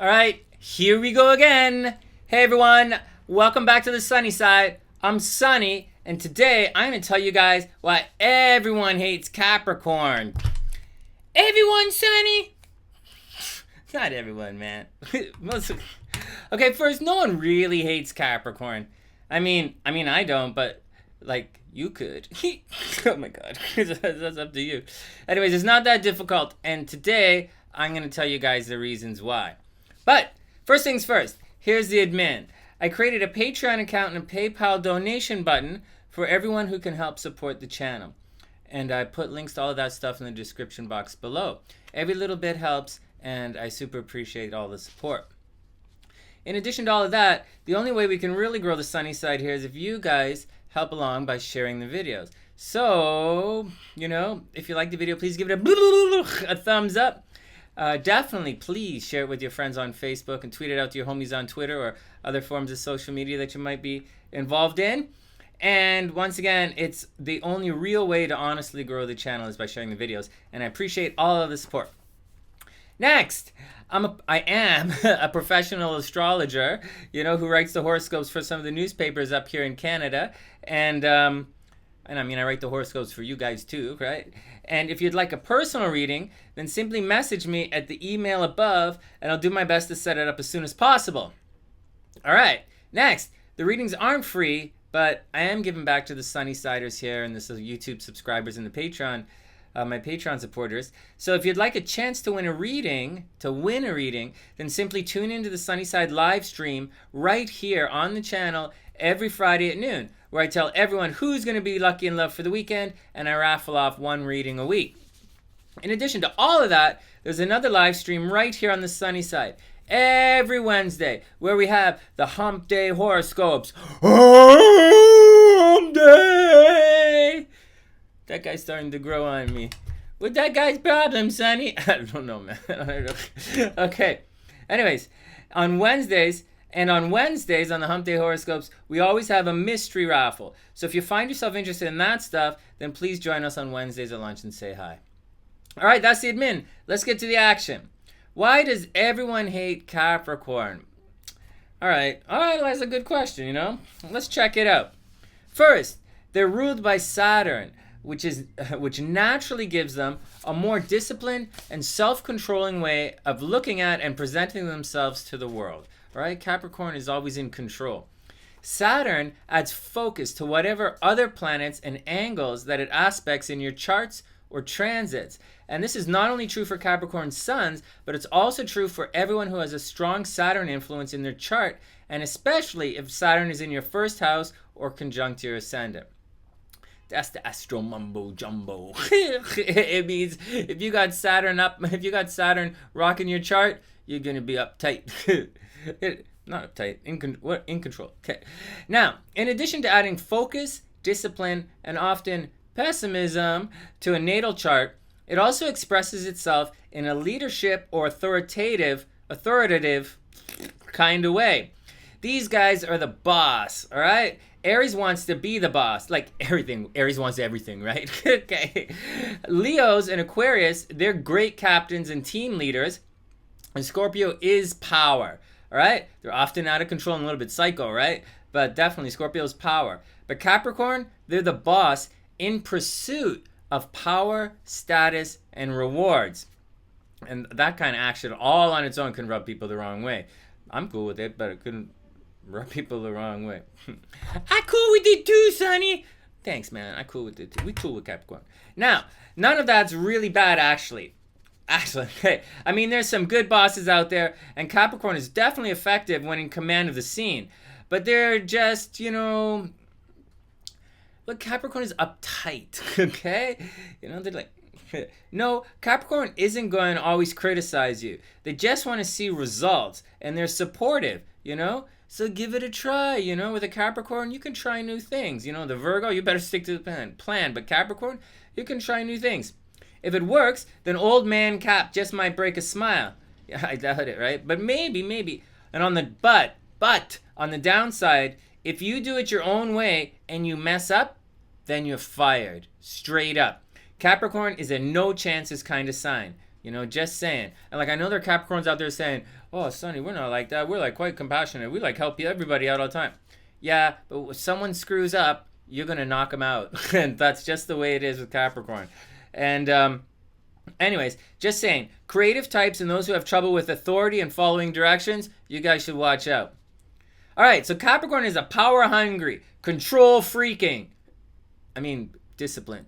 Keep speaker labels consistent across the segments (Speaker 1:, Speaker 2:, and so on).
Speaker 1: All right, here we go again. Hey everyone, welcome back to the Sunny Side. I'm Sunny, and today I'm going to tell you guys why everyone hates Capricorn. Everyone, Sunny? Not everyone, man. Okay, first, no one really hates Capricorn. I mean, I don't, but like you could. Oh my God, that's up to you. Anyways, it's not that difficult, and today I'm going to tell you guys the reasons why. But first things first, here's the admin. I created a Patreon account and a PayPal donation button for everyone who can help support the channel. And I put links to all of that stuff in the description box below. Every little bit helps, and I super appreciate all the support. In addition to all of that, the only way we can really grow the Sunny Side here is if you guys help along by sharing the videos. So, if you like the video, please give it a thumbs up. Definitely, please share it with your friends on Facebook and tweet it out to your homies on Twitter or other forms of social media that you might be involved in. And once again, it's the only real way to honestly grow the channel is by sharing the videos. And I appreciate all of the support. Next, I am a professional astrologer, who writes the horoscopes for some of the newspapers up here in Canada. And I write the horoscopes for you guys too, right? And if you'd like a personal reading, then simply message me at the email above, and I'll do my best to set it up as soon as possible. All right, next, the readings aren't free, but I am giving back to the Sunny Siders here and the YouTube subscribers and the Patreon, my Patreon supporters. So if you'd like a chance to win a reading, then simply tune into the Sunny Side live stream right here on the channel every Friday at noon, where I tell everyone who's going to be lucky in love for the weekend, and I raffle off one reading a week. In addition to all of that, there's another live stream right here on the Sunny Side every Wednesday, where we have the Hump Day horoscopes. Hump Day! That guy's starting to grow on me. What's that guy's problem, Sonny? I don't know, man. Okay. Anyways, on Wednesdays, on the Hump Day horoscopes, we always have a mystery raffle. So if you find yourself interested in that stuff, then please join us on Wednesdays at lunch and say hi. All right, that's the admin. Let's get to the action. Why does everyone hate Capricorn? All right, that's a good question, Let's check it out. First, they're ruled by Saturn, which naturally gives them a more disciplined and self-controlling way of looking at and presenting themselves to the world. Right? Capricorn is always in control. Saturn adds focus to whatever other planets and angles that it aspects in your charts or transits. And this is not only true for Capricorn suns, but it's also true for everyone who has a strong Saturn influence in their chart, and especially if Saturn is in your first house or conjunct your ascendant. That's the astro mumbo jumbo. It means if you got Saturn rocking your chart, you're gonna be uptight. Not uptight, in control. Okay. Now, in addition to adding focus, discipline, and often pessimism to a natal chart, it also expresses itself in a leadership or authoritative kind of way. These guys are the boss, all right? Aries wants to be the boss, like everything. Aries wants everything, right? Okay. Leos and Aquarius, they're great captains and team leaders. And Scorpio is power, all right? They're often out of control and a little bit psycho, right? But definitely Scorpio's power. But Capricorn, they're the boss in pursuit of power, status, and rewards. And that kind of action all on its own can rub people the wrong way. I'm cool with it, but it couldn't rub people the wrong way. I cool with it too, Sonny. Thanks, man. I cool with it too. We cool with Capricorn. Now, none of that's really bad, actually. Hey, there's some good bosses out there, and Capricorn is definitely effective when in command of the scene. But they're just, Capricorn is uptight, okay? They're like, no, Capricorn isn't going to always criticize you. They just want to see results, and they're supportive, So give it a try, With a Capricorn, you can try new things. The Virgo, you better stick to the plan. But Capricorn, you can try new things. If it works, then old man Cap just might break a smile. Yeah, I doubt it, right? But maybe. And on the on the downside, if you do it your own way and you mess up, then you're fired. Straight up. Capricorn is a no chances kind of sign. You know, just saying. And like, I know there are Capricorns out there saying, oh, Sunny, we're not like that. We're like quite compassionate. We like help everybody out all the time. Yeah, but if someone screws up, you're going to knock them out. And that's just the way it is with Capricorn. And anyways, just saying, creative types and those who have trouble with authority and following directions, you guys should watch out. All right, so Capricorn is a power hungry, control freaking. Disciplined.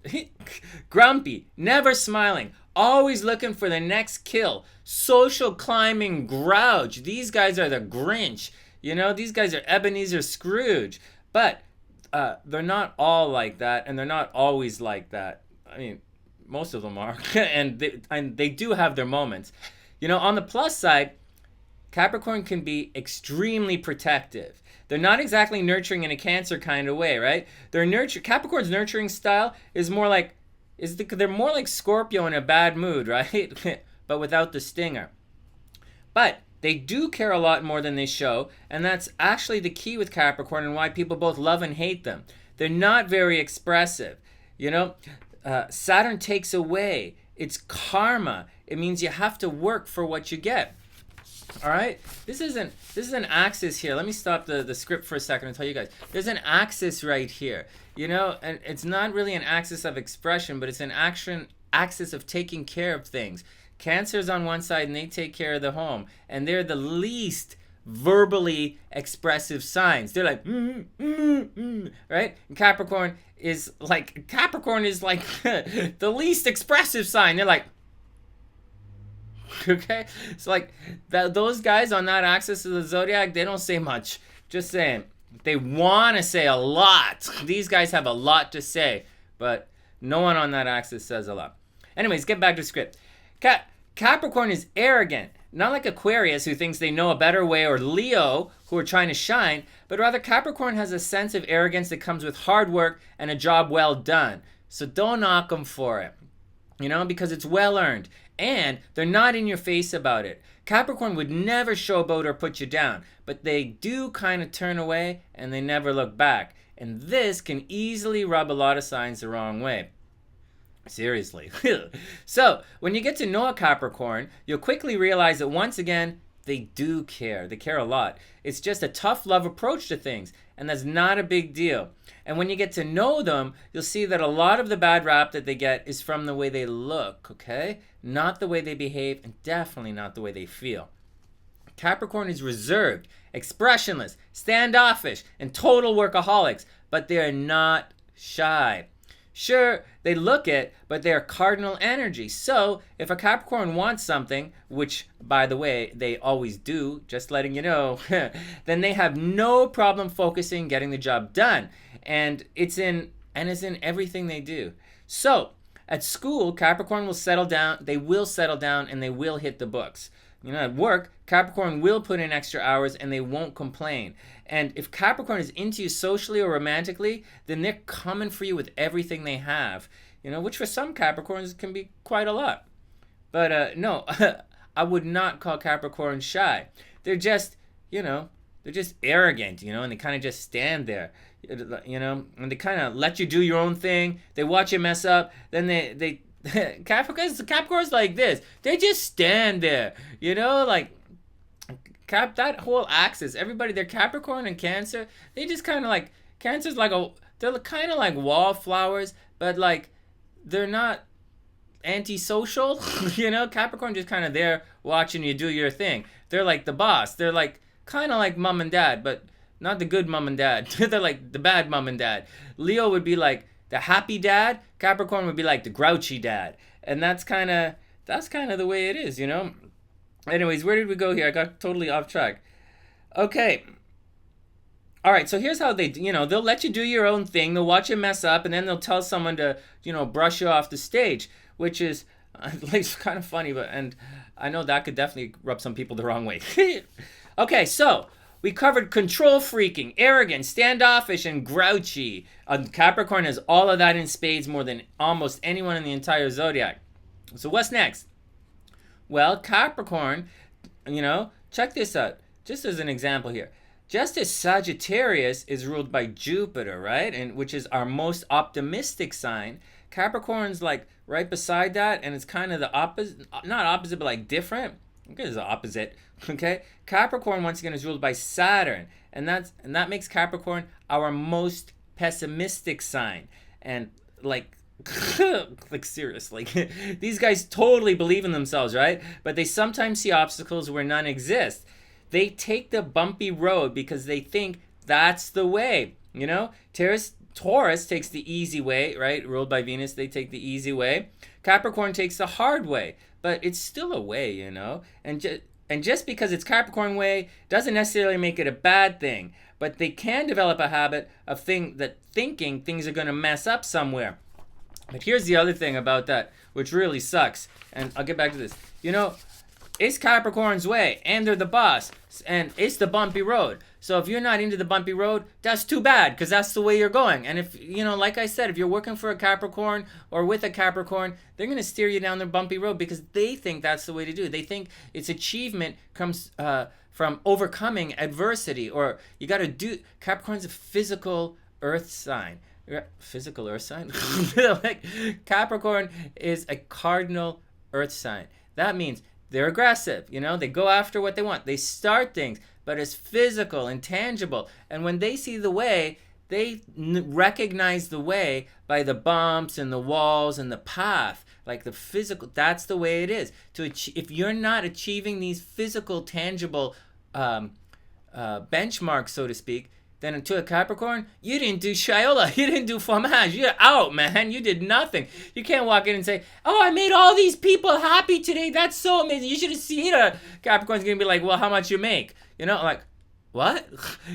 Speaker 1: Grumpy, never smiling, always looking for the next kill, social climbing grouch. These guys are the Grinch. You know, these guys are Ebenezer Scrooge. But they're not all like that, and they're not always like that. I mean, most of them are. and they do have their moments. You know, on the plus side, Capricorn can be extremely protective. They're not exactly nurturing in a Cancer kind of way, right? Capricorn's nurturing style is more like, they're more like Scorpio in a bad mood, right? But without the stinger. But they do care a lot more than they show, and that's actually the key with Capricorn and why people both love and hate them. They're not very expressive. You know, Saturn takes away. It's karma. It means you have to work for what you get. All right, this is an axis here. Let me stop the script for a second and tell you guys. There's an axis right here, you know, and it's not really an axis of expression, but it's an axis of taking care of things. Cancer's on one side and they take care of the home, and they're the least verbally expressive signs. They're like, right? And Capricorn is like the least expressive sign. They're like, okay, it's like those guys on that axis of the zodiac, they don't say much. Just saying, they want to say a lot. These guys have a lot to say, but no one on that axis says a lot. Anyways, get back to script. Capricorn is arrogant, not like Aquarius, who thinks they know a better way, or Leo, who are trying to shine, but rather Capricorn has a sense of arrogance that comes with hard work and a job well done. So don't knock them for it, you know, because it's well earned. And they're not in your face about it. Capricorn would never showboat or put you down, but they do kind of turn away and they never look back. And this can easily rub a lot of signs the wrong way. Seriously. So, when you get to know a Capricorn, you'll quickly realize that once again, they do care. They care a lot. It's just a tough love approach to things, and that's not a big deal. And when you get to know them, you'll see that a lot of the bad rap that they get is from the way they look, okay? Not the way they behave, and definitely not the way they feel. Capricorn is reserved, expressionless, standoffish, and total workaholics, but they're not shy. Sure, they look it, but they're cardinal energy. So, if a Capricorn wants something, which, by the way, they always do, just letting you know, then they have no problem focusing, getting the job done. And it's in everything they do. So, at school, Capricorn will settle down, and they will hit the books. You know, at work, Capricorn will put in extra hours and they won't complain. And if Capricorn is into you socially or romantically, then they're coming for you with everything they have. You know, which for some Capricorns can be quite a lot. But no, I would not call Capricorn shy. They're just, they're just arrogant, and they kind of just stand there, and they kind of let you do your own thing. They watch you mess up, then they Capricorn's like this. They just stand there, like that whole axis. Everybody, they're Capricorn and Cancer. They just kind of like, Cancer's like they're kind of like wallflowers, but like they're not antisocial. Capricorn just kind of there watching you do your thing. They're like the boss. They're like kind of like mom and dad, but not the good mom and dad. They're like the bad mom and dad. Leo would be like the happy dad. Capricorn would be like the grouchy dad. And that's kind of the way it is, Anyways, where did we go here? I got totally off track. Okay. All right, so here's how they'll let you do your own thing. They'll watch you mess up, and then they'll tell someone to, brush you off the stage, which is kind of funny, and I know that could definitely rub some people the wrong way. Okay, so we covered control freaking, arrogant, standoffish, and grouchy. Capricorn has all of that in spades more than almost anyone in the entire zodiac. So what's next? Well, Capricorn, check this out. Just as an example here. Just as Sagittarius is ruled by Jupiter, right? And which is our most optimistic sign, Capricorn's like right beside that, and it's kind of the opposite, not opposite, but like different. Okay, it's the opposite. Okay, Capricorn once again is ruled by Saturn, and that makes Capricorn our most pessimistic sign. And like like seriously, these guys totally believe in themselves, right? But they sometimes see obstacles where none exist. They take the bumpy road because they think that's the way. You know, Taurus takes the easy way, right? Ruled by Venus, they take the easy way. Capricorn takes the hard way, but it's still a way, you know. And just because it's Capricorn way doesn't necessarily make it a bad thing. But they can develop a habit of thinking things are going to mess up somewhere. But here's the other thing about that, which really sucks. And I'll get back to this. You know, it's Capricorn's way, and they're the boss, and it's the bumpy road. So if you're not into the bumpy road, that's too bad, because that's the way you're going. And if, you know, like I said, if you're working for a Capricorn or with a Capricorn, they're going to steer you down the bumpy road because they think that's the way to do it. They think its achievement comes from overcoming adversity, or you got to do. Capricorn's a physical earth sign. Physical earth sign? Like, Capricorn is a cardinal earth sign. That means they're aggressive, you know, they go after what they want. They start things, but it's physical and tangible. And when they see the way, they recognize the way by the bumps and the walls and the path. Like the physical, that's the way it is. If you're not achieving these physical, tangible benchmarks, so to speak, then to a Capricorn, you didn't do Shiola, you didn't do fromage, you're out, man, you did nothing. You can't walk in and say, oh, I made all these people happy today, that's so amazing, you should have seen it. Capricorn's gonna be like, well, how much you make? You know, like, what?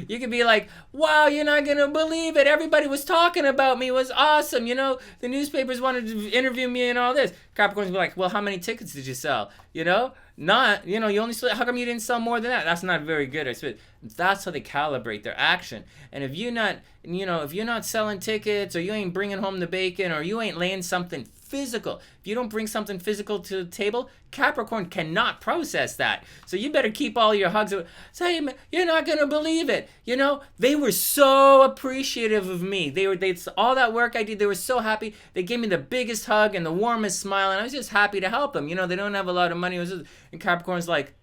Speaker 1: You could be like, wow, you're not gonna believe it, everybody was talking about me, it was awesome, you know, the newspapers wanted to interview me and all this. Capricorn's be like, well, how many tickets did you sell? You know, not, you know, you only sold, how come you didn't sell more than that? That's not very good. That's how they calibrate their action. And if you're not, you know, if you're not selling tickets, or you ain't bringing home the bacon, or you ain't laying something physical, if you don't bring something physical to the table, Capricorn cannot process that. So you better keep all your hugs. Say, you're not gonna believe it. You know, they were so appreciative of me. They all that work I did. They were so happy. They gave me the biggest hug and the warmest smile, and I was just happy to help them. You know, they don't have a lot of money. And Capricorn's like,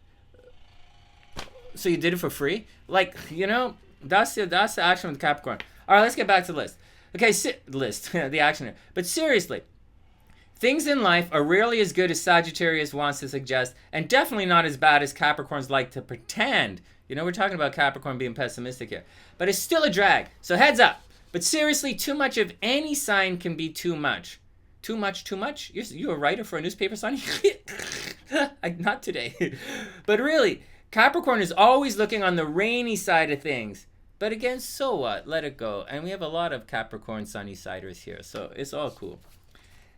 Speaker 1: so you did it for free? Like, you know, that's the action with Capricorn. All right, let's get back to the list. Okay, the action here. But seriously, things in life are rarely as good as Sagittarius wants to suggest, and definitely not as bad as Capricorns like to pretend. You know, we're talking about Capricorn being pessimistic here. But it's still a drag, so heads up. But seriously, too much of any sign can be too much. Too much? You're a writer for a newspaper, Sonny? Not today. But really, Capricorn is always looking on the rainy side of things. But again, so what? Let it go. And we have a lot of Capricorn SunnySiders here, so it's all cool.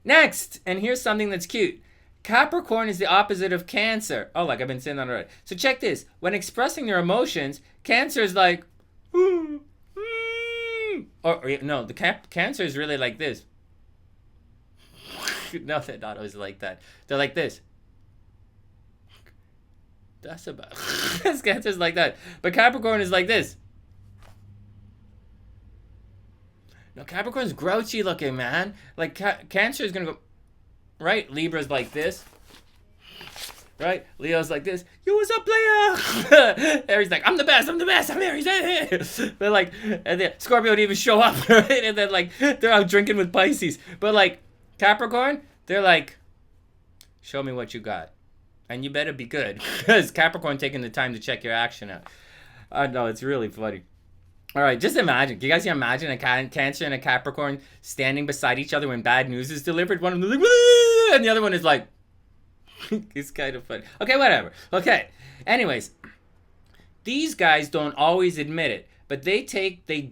Speaker 1: Next, and here's something that's cute. Capricorn is the opposite of Cancer. Oh, like I've been saying that already. So check this. When expressing their emotions, Cancer is like, or no, Cancer is really like this. No, they're not always like that. They're like this. That's about Cancer's like that. But Capricorn is like this. No, Capricorn's grouchy looking, man. Like Cancer is gonna go, right? Libra's like this. Right? Leo's like this. You was up, player. Aries like, I'm the best. I'm Aries. But like, and then Scorpio would even show up, right? And then like, they're out drinking with Pisces. But like, Capricorn, they're like, show me what you got. And you better be good. Because Capricorn taking the time to check your action out. No, it's really funny. All right, just imagine. Can you guys imagine a Cancer and a Capricorn standing beside each other when bad news is delivered? One of them is like, woo! And the other one is like, it's kind of funny. Okay, whatever. Okay. Anyways, these guys don't always admit it, but they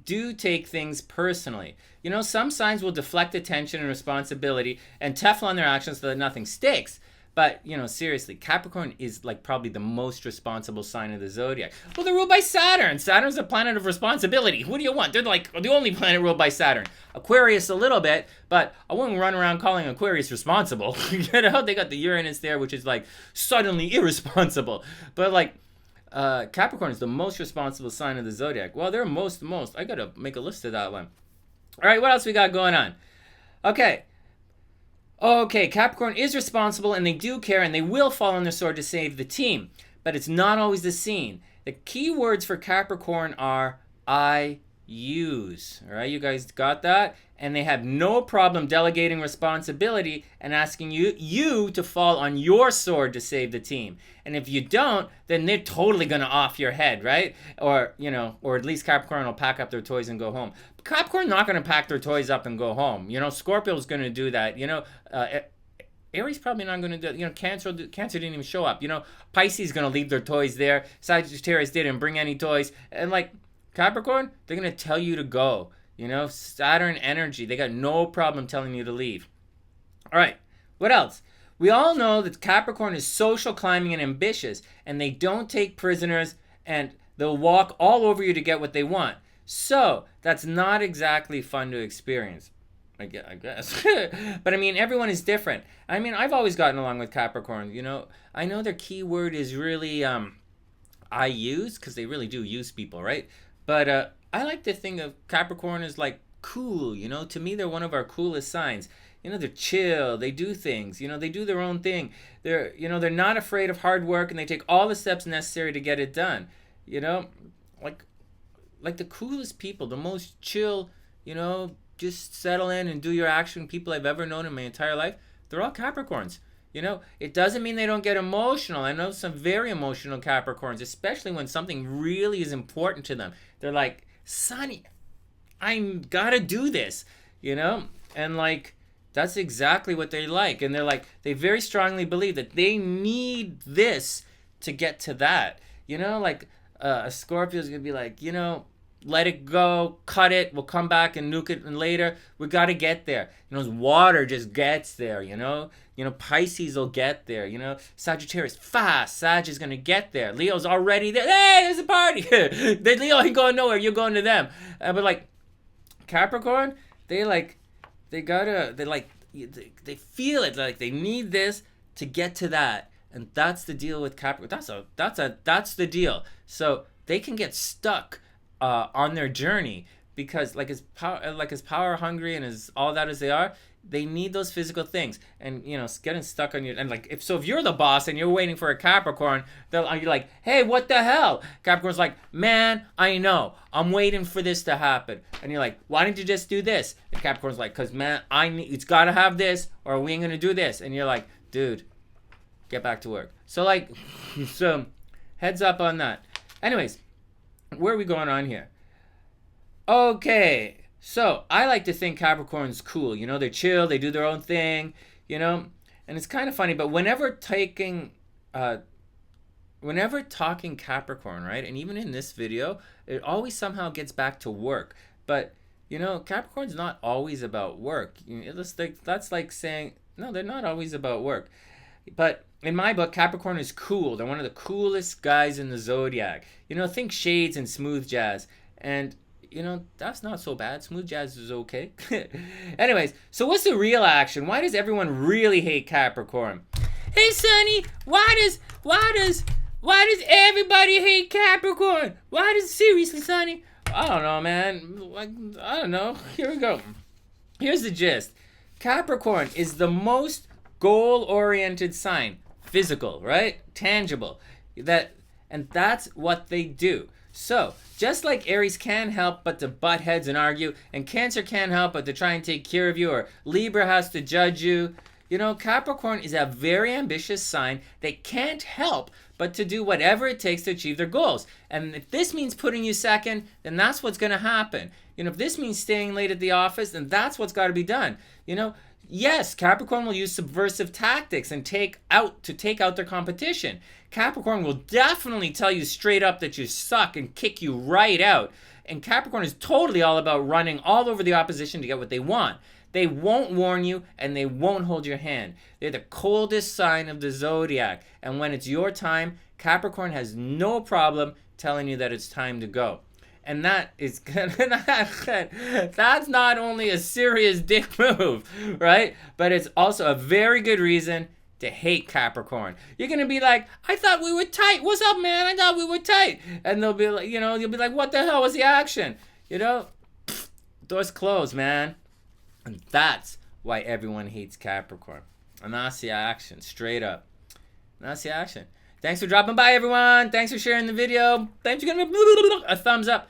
Speaker 1: do take things personally. You know, some signs will deflect attention and responsibility and Teflon their actions so that nothing sticks. But, you know, seriously, Capricorn is like probably the most responsible sign of the zodiac. Well, they're ruled by Saturn. Saturn's a planet of responsibility. What do you want? They're like the only planet ruled by Saturn. Aquarius a little bit, but I wouldn't run around calling Aquarius responsible. You know, they got the Uranus there, which is like suddenly irresponsible. But like, Capricorn is the most responsible sign of the zodiac. Well, they're most. I gotta make a list of that one. All right, what else we got going on? Okay. Okay, Capricorn is responsible and they do care and they will fall on their sword to save the team, but it's not always the scene. The key words for Capricorn are I use. All right, you guys got that? And they have no problem delegating responsibility and asking you to fall on your sword to save the team. And if you don't, then they're totally going to off your head, right? Or, or at least Capricorn will pack up their toys and go home. But Capricorn not going to pack their toys up and go home. Scorpio's going to do that. Aries probably not going to do. Cancer didn't even show up. Pisces going to leave their toys there. Sagittarius didn't bring any toys. And Capricorn, they're going to tell you to go. Saturn energy, they got no problem telling you to leave. All right, what else? We all know that Capricorn is social, climbing, and ambitious, and they don't take prisoners, and they'll walk all over you to get what they want. So that's not exactly fun to experience, I guess. But everyone is different. I've always gotten along with Capricorn. I know their key word is really I use, because they really do use people, right? But I like to think of Capricorn as cool. To me, they're one of our coolest signs. They're chill. They do things. They do their own thing. They're not afraid of hard work, and they take all the steps necessary to get it done. Like the coolest people, the most chill. Just settle in and do your action people I've ever known in my entire life. They're all Capricorns. It doesn't mean they don't get emotional. I know some very emotional Capricorns, especially when something really is important to them. They're like, Sunny, I gotta do this, and that's exactly what they like. And they very strongly believe that they need this to get to that. A Scorpio's gonna be like, let it go, cut it, we'll come back and nuke it later. We gotta get there. Water just gets there, Pisces will get there, Sagittarius, fast, Sag is gonna get there. Leo's already there. Hey, there's a party. Leo ain't going nowhere, you're going to them. But Capricorn, they feel it, they need this to get to that. And that's the deal with Capricorn. That's the deal. So they can get stuck on their journey because as power hungry and as all that as they are, they need those physical things. And getting stuck on your, and if you're the boss and you're waiting for a Capricorn, you're like, hey, what the hell? Capricorn's like, man, I know, I'm waiting for this to happen. And you're like, why didn't you just do this? And Capricorn's like, because man, it's gotta have this or we ain't gonna do this. And you're like, dude, get back to work. So so heads up on that. Anyways, where are we going on here? Okay, so I like to think Capricorn's cool. They're chill, they do their own thing, and it's kind of funny, but whenever talking Capricorn, right, and even in this video, it always somehow gets back to work. But, Capricorn's not always about work. That's like saying, no, they're not always about work. But in my book, Capricorn is cool. They're one of the coolest guys in the Zodiac. Think shades and smooth jazz. And, that's not so bad. Smooth jazz is okay. Anyways, so what's the real action? Why does everyone really hate Capricorn? Hey, Sunny, why does everybody hate Capricorn? Seriously, Sunny? I don't know, man. I don't know. Here we go. Here's the gist. Capricorn is the most goal-oriented sign. Physical, right? Tangible. And that's what they do. So, just like Aries can't help but to butt heads and argue, and Cancer can't help but to try and take care of you, or Libra has to judge you, Capricorn is a very ambitious sign that can't help but to do whatever it takes to achieve their goals. And if this means putting you second, then that's what's going to happen. If this means staying late at the office, then that's what's got to be done. Yes, Capricorn will use subversive tactics and take out their competition. Capricorn will definitely tell you straight up that you suck and kick you right out. And Capricorn is totally all about running all over the opposition to get what they want. They won't warn you and they won't hold your hand. They're the coldest sign of the Zodiac. And when it's your time, Capricorn has no problem telling you that it's time to go. And that is that's not only a serious dick move, right? But it's also a very good reason to hate Capricorn. You're gonna be like, I thought we were tight. What's up, man? I thought we were tight. And they'll be like, you'll be like, what the hell was the action? Doors closed, man. And that's why everyone hates Capricorn. And that's the action, straight up. And that's the action. Thanks for dropping by, everyone. Thanks for sharing the video. Thanks for giving me a thumbs up.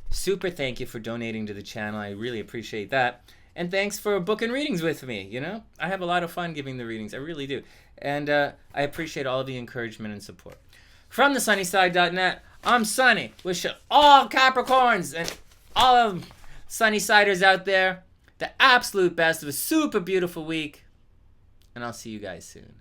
Speaker 1: Super thank you for donating to the channel. I really appreciate that. And thanks for booking readings with me, you know? I have a lot of fun giving the readings. I really do. And I appreciate all the encouragement and support. From the SunnySide.net, I'm Sunny. Wish all Capricorns and all of SunnySiders out there the absolute best of a super beautiful week. And I'll see you guys soon.